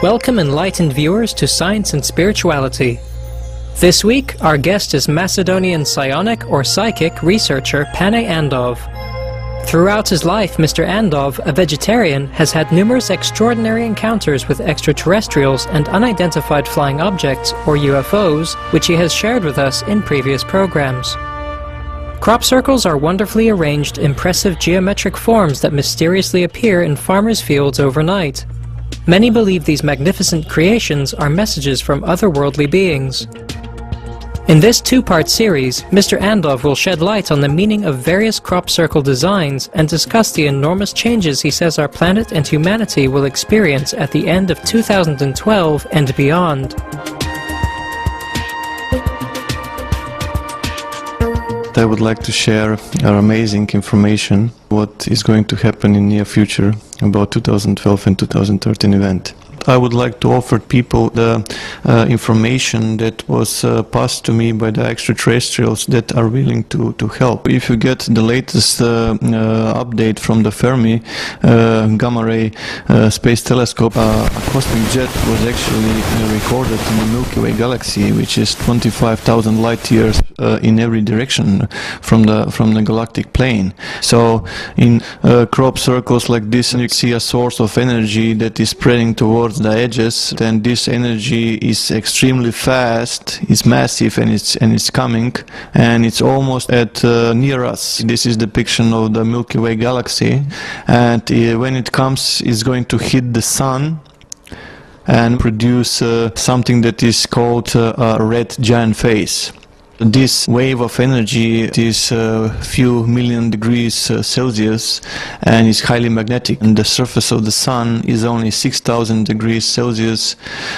Welcome enlightened viewers to Science and Spirituality. This week, our guest is Macedonian psionic or psychic researcher Pane Andov. Throughout his life, Mr. Andov, a vegetarian, has had numerous extraordinary encounters with extraterrestrials and unidentified flying objects, or UFOs, which he has shared with us in previous programs. Crop circles are wonderfully arranged, impressive geometric forms that mysteriously appear in farmers' fields overnight. Many believe these magnificent creations are messages from otherworldly beings. In this two-part series, Mr. Andov will shed light on the meaning of various crop circle designs and discuss the enormous changes he says our planet and humanity will experience at the end of 2012 and beyond. I would like to share our amazing information, what is going to happen in near future about 2012 and 2013 event. I would like to offer people the information that was passed to me by the extraterrestrials that are willing to help. If you get the latest update from the Fermi gamma ray space telescope, a cosmic jet was actually recorded in the Milky Way galaxy, which is 25,000 light years in every direction from the galactic plane. So in crop circles like this, you see a source of energy that is spreading towards the edges, then this energy is extremely fast, it's massive, and it's coming, and it's almost at near us. This is depiction of the Milky Way galaxy, and when it comes, it's going to hit the sun and produce something that is called a red giant phase. This wave of energy is a few million degrees Celsius and is highly magnetic, and the surface of the sun is only 6,000 degrees Celsius.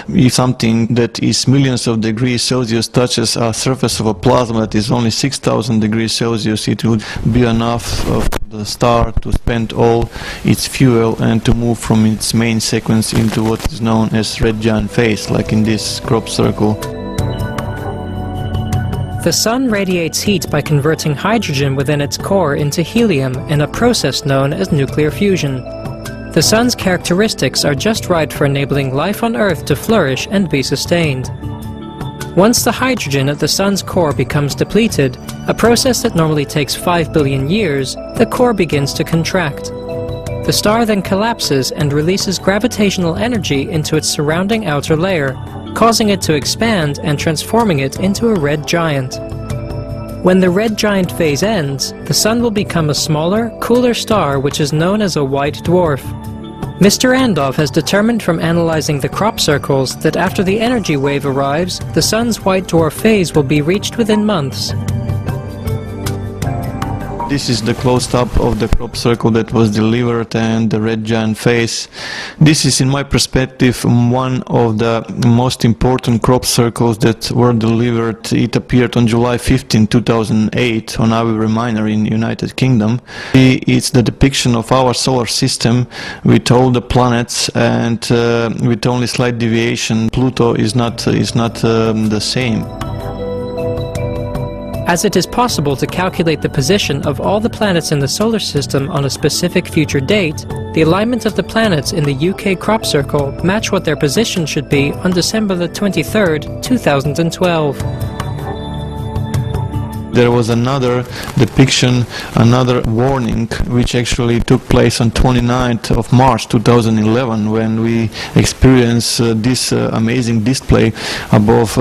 If something that is millions of degrees Celsius touches a surface of a plasma that is only 6,000 degrees Celsius, it would be enough of the star to spend all its fuel and to move from its main sequence into what is known as red giant phase, like in this crop circle. The Sun radiates heat by converting hydrogen within its core into helium in a process known as nuclear fusion. The Sun's characteristics are just right for enabling life on Earth to flourish and be sustained. Once the hydrogen at the Sun's core becomes depleted, a process that normally takes 5 billion years, the core begins to contract. The star then collapses and releases gravitational energy into its surrounding outer layer, causing it to expand and transforming it into a red giant. When the red giant phase ends, the Sun will become a smaller, cooler star which is known as a white dwarf. Mr. Andov has determined from analyzing the crop circles that after the energy wave arrives, the Sun's white dwarf phase will be reached within months. This is the close-up of the crop circle that was delivered and the red giant phase. This is, in my perspective, one of the most important crop circles that were delivered. It appeared on July 15, 2008 on Aviary Minor in the United Kingdom. It's the depiction of our solar system with all the planets, and with only slight deviation. Pluto is not the same. As it is possible to calculate the position of all the planets in the solar system on a specific future date, the alignment of the planets in the UK crop circle match what their position should be on December the 23rd, 2012. There was another depiction, another warning, which actually took place on 29th of March 2011, when we experienced this amazing display above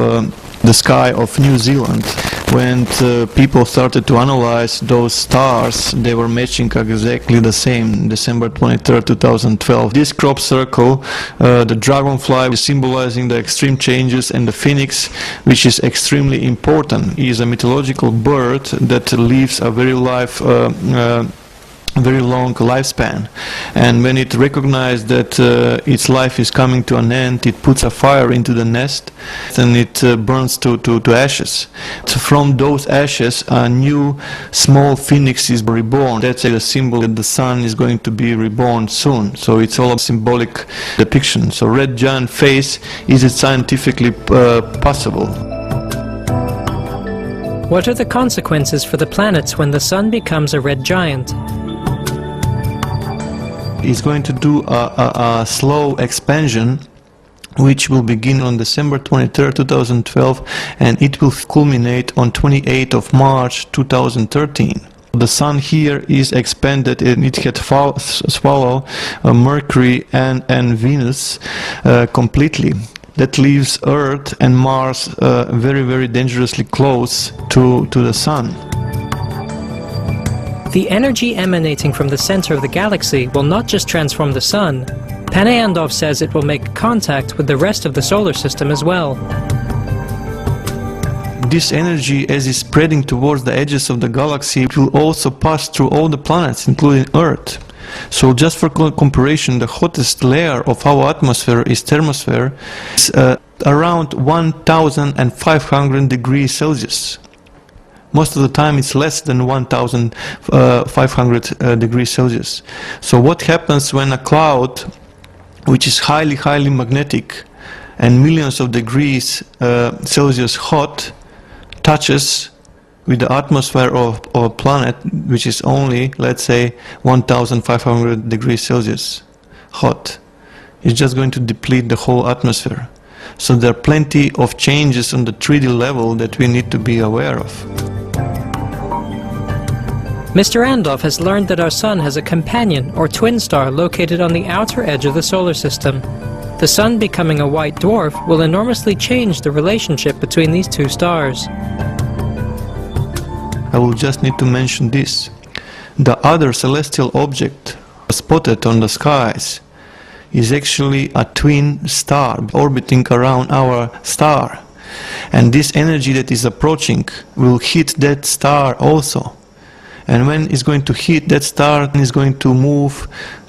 the sky of New Zealand. When people started to analyze those stars, they were matching exactly the same, December 23rd, 2012. This crop circle, the dragonfly is symbolizing the extreme changes, and the phoenix, which is extremely important, is a mythological bird that lives a very long lifespan, and when it recognizes that its life is coming to an end, it puts a fire into the nest and it burns to ashes. So from those ashes, a new small phoenix is reborn. That's a symbol that the sun is going to be reborn soon. So it's all a symbolic depiction. So red giant phase, is it scientifically possible? What are the consequences for the planets when the Sun becomes a red giant? It's going to do a slow expansion which will begin on December 23rd, 2012, and it will culminate on 28th of March 2013. The Sun here is expanded and it had swallowed Mercury and Venus completely. That leaves Earth and Mars very, very dangerously close to the Sun. The energy emanating from the center of the galaxy will not just transform the Sun. Andov says it will make contact with the rest of the solar system as well. This energy, as is spreading towards the edges of the galaxy, will also pass through all the planets, including Earth. So just for comparison, the hottest layer of our atmosphere is thermosphere, is around 1,500 degrees Celsius. Most of the time it's less than 1,500 degrees Celsius. So what happens when a cloud, which is highly magnetic and millions of degrees Celsius hot, touches with the atmosphere of a planet which is only, let's say, 1,500 degrees Celsius hot? It's just going to deplete the whole atmosphere. So there are plenty of changes on the 3D level that we need to be aware of. Mr. Andov has learned that our Sun has a companion or twin star located on the outer edge of the solar system. The Sun becoming a white dwarf will enormously change the relationship between these two stars. I will just need to mention this. The other celestial object spotted on the skies is actually a twin star orbiting around our star. And this energy that is approaching will hit that star also. And when it's going to hit that star, it's going to move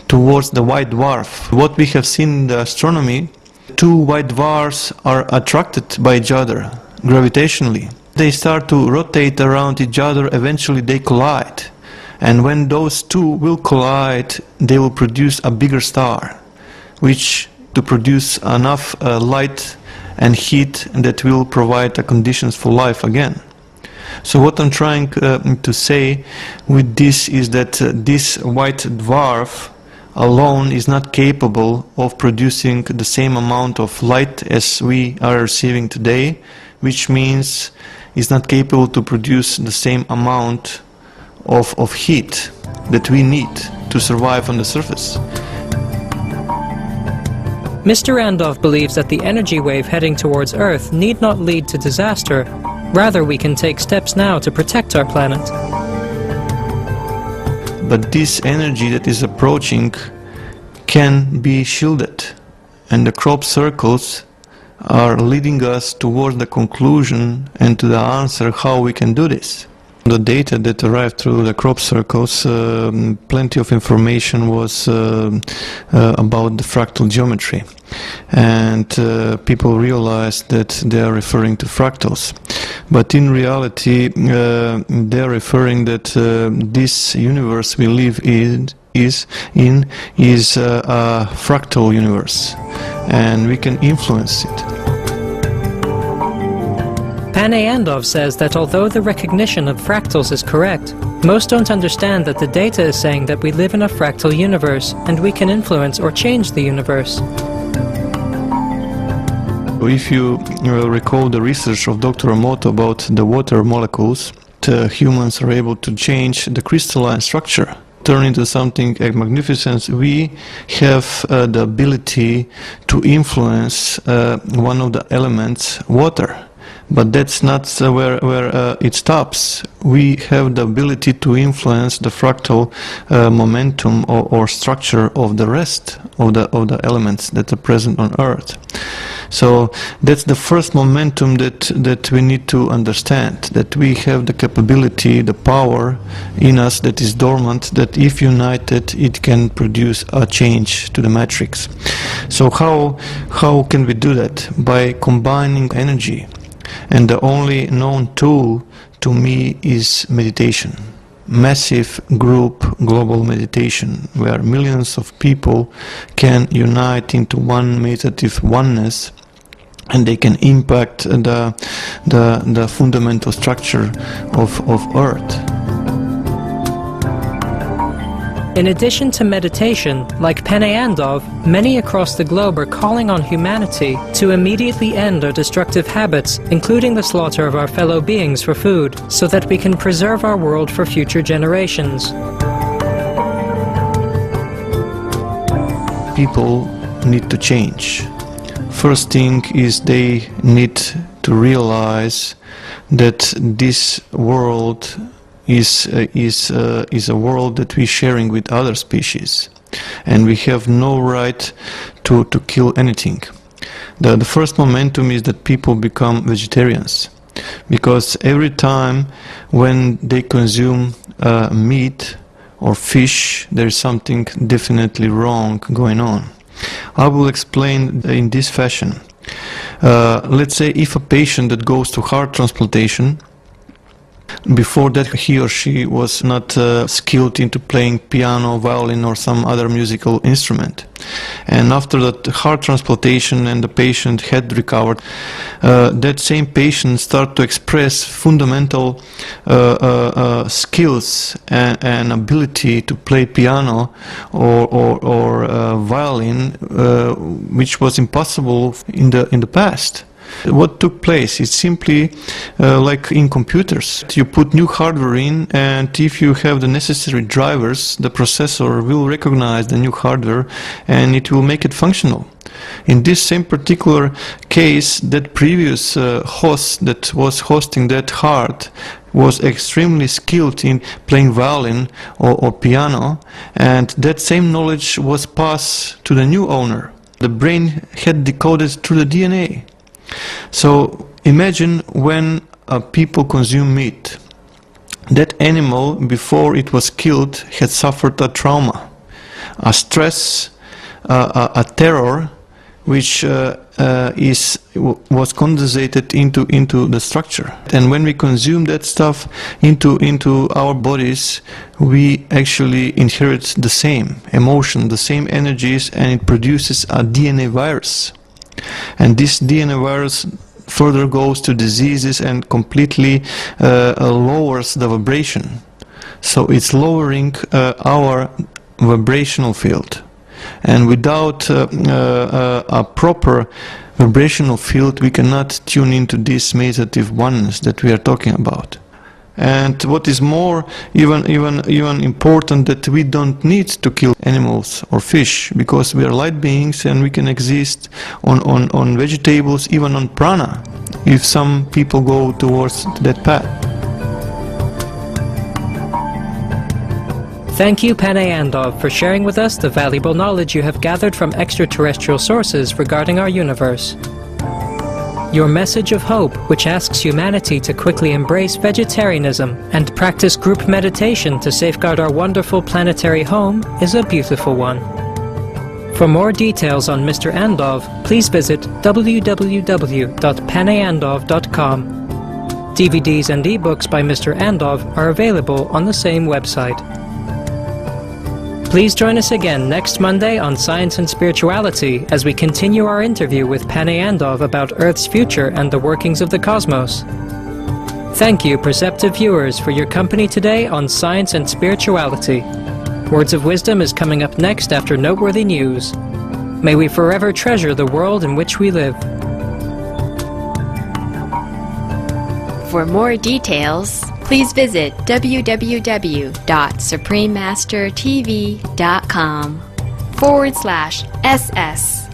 towards the white dwarf. What we have seen in the astronomy, two white dwarfs are attracted by each other gravitationally. They start to rotate around each other, eventually they collide. And when those two will collide, they will produce a bigger star, which to produce enough light and heat that will provide the conditions for life again. So what I'm trying to say with this is that this white dwarf alone is not capable of producing the same amount of light as we are receiving today, which means it's not capable to produce the same amount of heat that we need to survive on the surface. Mr. Andov believes that the energy wave heading towards Earth need not lead to disaster. Rather, we can take steps now to protect our planet. But this energy that is approaching can be shielded, and the crop circles are leading us towards the conclusion and to the answer how we can do this. The data that arrived through the crop circles, plenty of information was about the fractal geometry, and people realized that they are referring to fractals. But in reality, they are referring that this universe we live in is a fractal universe, and we can influence it. Andov says that although the recognition of fractals is correct, most don't understand that the data is saying that we live in a fractal universe and we can influence or change the universe. If you recall the research of Dr. Emoto about the water molecules, humans are able to change the crystalline structure, turn into something magnificent. We have the ability to influence one of the elements, water. But that's not where it stops. We have the ability to influence the fractal momentum or structure of the rest of the elements that are present on Earth. So that's the first momentum that we need to understand, that we have the capability, the power in us that is dormant, that if united it can produce a change to the matrix. So how can we do that? By combining energy. And the only known tool to me is meditation. Massive group global meditation, where millions of people can unite into one meditative oneness, and they can impact the fundamental structure of Earth. In addition to meditation, like Pane Andov, many across the globe are calling on humanity to immediately end our destructive habits, including the slaughter of our fellow beings for food, so that we can preserve our world for future generations. People need to change. First thing is they need to realize that this world is a world that we're sharing with other species, and we have no right to kill anything. The first momentum is that people become vegetarians, because every time when they consume meat or fish, there is something definitely wrong going on. I will explain in this fashion. Let's say if a patient that goes to heart transplantation, before that he or she was not skilled into playing piano, violin or some other musical instrument, and after that heart transplantation and the patient had recovered, that same patient start to express fundamental skills and ability to play piano or violin, which was impossible in the past. What took place is simply like in computers. You put new hardware in, and if you have the necessary drivers, the processor will recognize the new hardware and it will make it functional. In this same particular case, that previous host that was hosting that heart was extremely skilled in playing violin or piano, and that same knowledge was passed to the new owner. The brain had decoded through the DNA. So imagine when people consume meat. That animal, before it was killed, had suffered a trauma, a stress, a terror, which was condensated into the structure. And when we consume that stuff into our bodies, we actually inherit the same emotion, the same energies, and it produces a DNA virus. And this DNA virus further goes to diseases and completely lowers the vibration. So it's lowering our vibrational field. And without a proper vibrational field, we cannot tune into this meditative oneness that we are talking about. And what is more, even important, that we don't need to kill animals or fish, because we are light beings and we can exist on vegetables, even on prana, if some people go towards that path. Thank you, Pane Andov, for sharing with us the valuable knowledge you have gathered from extraterrestrial sources regarding our universe. Your message of hope, which asks humanity to quickly embrace vegetarianism and practice group meditation to safeguard our wonderful planetary home, is a beautiful one. For more details on Mr. Andov, please visit www.paneandov.com. DVDs and ebooks by Mr. Andov are available on the same website. Please join us again next Monday on Science and Spirituality as we continue our interview with Pane Andov about Earth's future and the workings of the cosmos. Thank you, perceptive viewers, for your company today on Science and Spirituality. Words of Wisdom is coming up next after noteworthy news. May we forever treasure the world in which we live. For more details, please visit www.suprememastertv.com/SS.